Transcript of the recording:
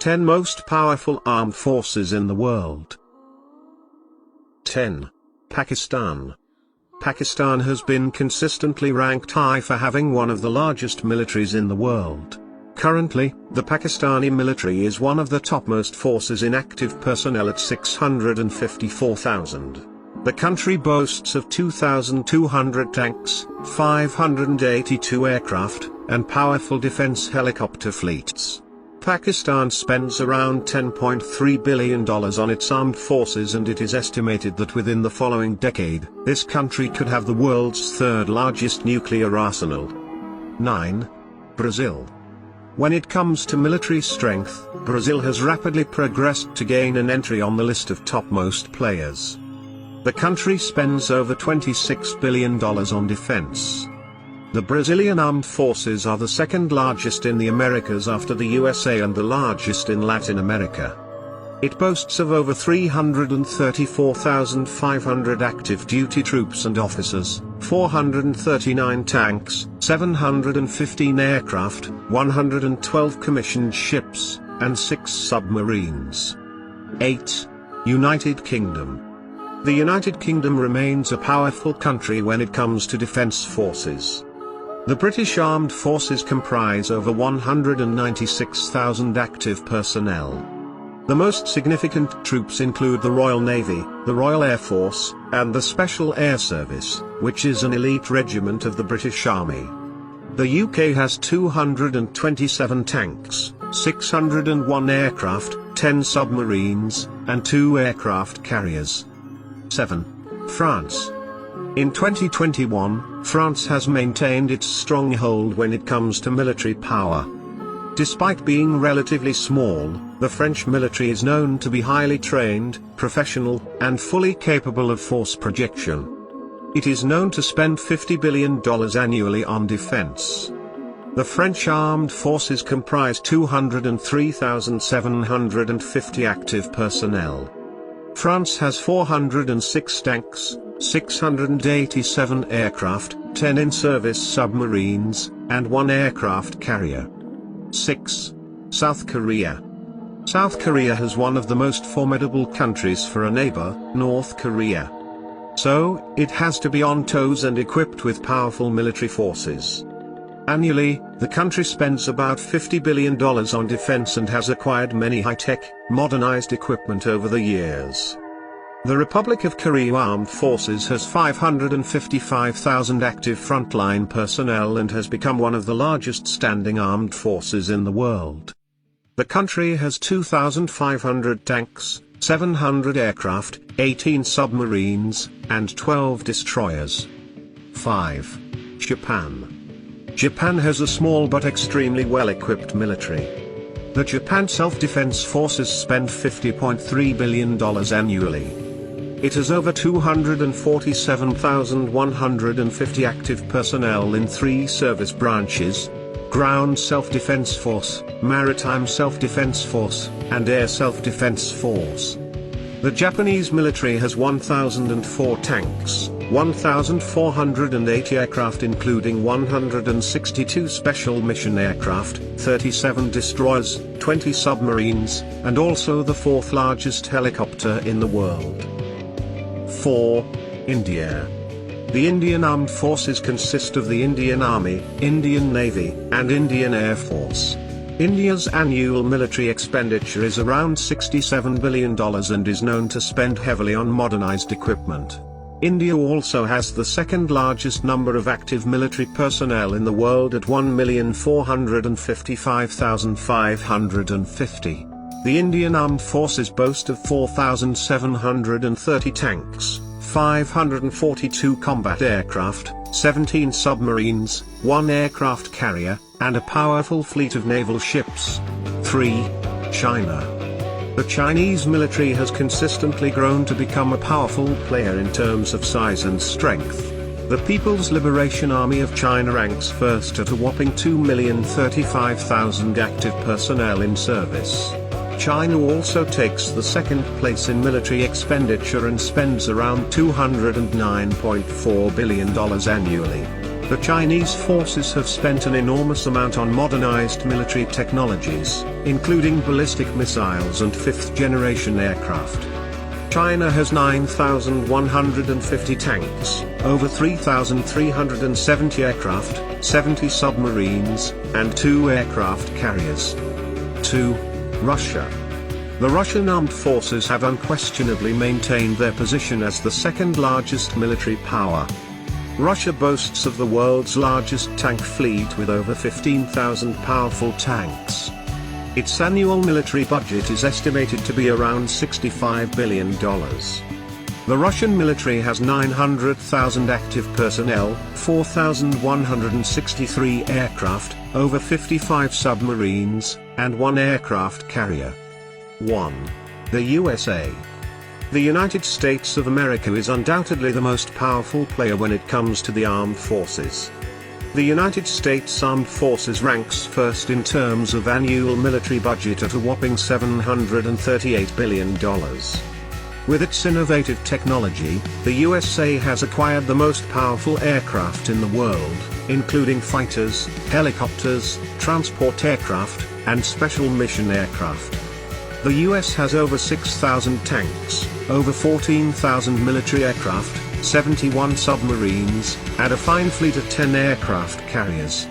10 most powerful armed forces in the world. 10. Pakistan. Pakistan has been consistently ranked high for having one of the largest militaries in the world. Currently, the Pakistani military is one of the topmost forces in active personnel at 654,000. The country boasts of 2,200 tanks, 582 aircraft, and powerful defense helicopter fleets. Pakistan spends around $10.3 billion on its armed forces, and it is estimated that within the following decade, this country could have the world's third largest nuclear arsenal. 9. Brazil. When it comes to military strength, Brazil has rapidly progressed to gain an entry on the list of topmost players. The country spends over $26 billion on defense. The Brazilian armed forces are the second largest in the Americas after the USA and the largest in Latin America. It boasts of over 334,500 active duty troops and officers, 439 tanks, 715 aircraft, 112 commissioned ships, and 6 submarines. 8. United Kingdom. The United Kingdom remains a powerful country when it comes to defense forces. The British Armed Forces comprise over 196,000 active personnel. The most significant troops include the Royal Navy, the Royal Air Force, and the Special Air Service, which is an elite regiment of the British Army. The UK has 227 tanks, 601 aircraft, 10 submarines, and 2 aircraft carriers. 7. France. In 2021, France has maintained its stronghold when it comes to military power. Despite being relatively small, the French military is known to be highly trained, professional, and fully capable of force projection. It is known to spend $50 billion annually on defense. The French armed forces comprise 203,750 active personnel. France has 406 tanks, 687 aircraft, 10 in-service submarines, and 1 aircraft carrier. 6. South Korea. South Korea has one of the most formidable countries for a neighbor, North Korea. So, it has to be on toes and equipped with powerful military forces. Annually, the country spends about $50 billion on defense and has acquired many high-tech, modernized equipment over the years. The Republic of Korea Armed Forces has 555,000 active frontline personnel and has become one of the largest standing armed forces in the world. The country has 2,500 tanks, 700 aircraft, 18 submarines, and 12 destroyers. 5. Japan. Japan has a small but extremely well-equipped military. The Japan Self-Defense Forces spend $50.3 billion annually. It has over 247,150 active personnel in 3 service branches: Ground Self-Defense Force, Maritime Self-Defense Force, and Air Self-Defense Force. The Japanese military has 1,004 tanks, 1,480 aircraft including 162 special mission aircraft, 37 destroyers, 20 submarines, and also the 4th largest helicopter in the world. 4. India. The Indian Armed Forces consist of the Indian Army, Indian Navy, and Indian Air Force. India's annual military expenditure is around $67 billion and is known to spend heavily on modernized equipment. India also has the second largest number of active military personnel in the world at 1,455,550. The Indian Armed Forces boast of 4,730 tanks, 542 combat aircraft, 17 submarines, 1 aircraft carrier, and a powerful fleet of naval ships. 3. China. The Chinese military has consistently grown to become a powerful player in terms of size and strength. The People's Liberation Army of China ranks first at a whopping 2,035,000 active personnel in service. China also takes the second place in military expenditure and spends around $209.4 billion annually. The Chinese forces have spent an enormous amount on modernized military technologies, including ballistic missiles and fifth-generation aircraft. China has 9,150 tanks, over 3,370 aircraft, 70 submarines, and 2 aircraft carriers. 2. Russia. The Russian armed forces have unquestionably maintained their position as the second largest military power. Russia boasts of the world's largest tank fleet with over 15,000 powerful tanks. Its annual military budget is estimated to be around $65 billion. The Russian military has 900,000 active personnel, 4,163 aircraft, over 55 submarines, and 1 aircraft carrier. 1. The USA. The United States of America is undoubtedly the most powerful player when it comes to the armed forces. The United States Armed Forces ranks first in terms of annual military budget at a whopping $738 billion. With its innovative technology, the USA has acquired the most powerful aircraft in the world, including fighters, helicopters, transport aircraft, and special mission aircraft. The US has over 6,000 tanks, over 14,000 military aircraft, 71 submarines, and a fine fleet of 10 aircraft carriers.